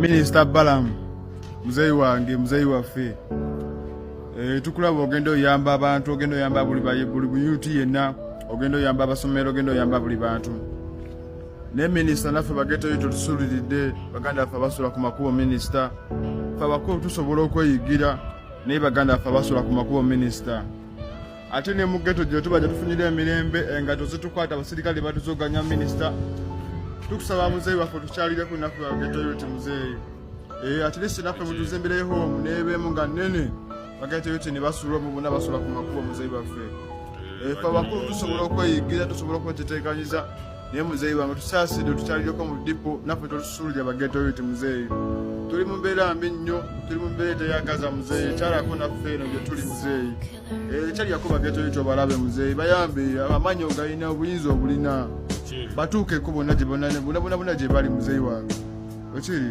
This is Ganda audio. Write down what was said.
Minister Balaam muzeyi wange muzeyi waffe tukulaba ogenda oyamba abantu ogenda oyamba buli yuti yenna ogenda oyamba abasomero ogenda oyamba buli bantu ne minister naffe bageto yito tusuliridde baganda baffe basula ku makubo minister ffe abakulu tusobola okweyigira naye baganda baffe basula ku makubo minister ate ne mu geto gye tubaja tufunira emirembe engato zitukwata abasirikale batuzoganya minister tukusaba muzeyi waffe tukyalireko naffe bageto yito muzeyi ate lisi naffe mutuzimbireyo home nebeemu nga nnene bageto yito ne basula mubuna basula ku makubo muzeyi waffe ffe abakulu tusobola okweyigira tusobola okweteteekanyiza naye muzeyi wange tusaasidde tukyalireko mu dipo naffe totusuulira bageto yito muzeyi tuli mu mbeera mbi nnyo tuli mu mbeera eteyagaza muzeyi kyalako naffe eno gye tuli muzeyi kyalyako bageto yito balabe muzeyi bayambe amanyi ogalina obuyinza obulina batuukeko bonna gye bali muzeyi wange okiri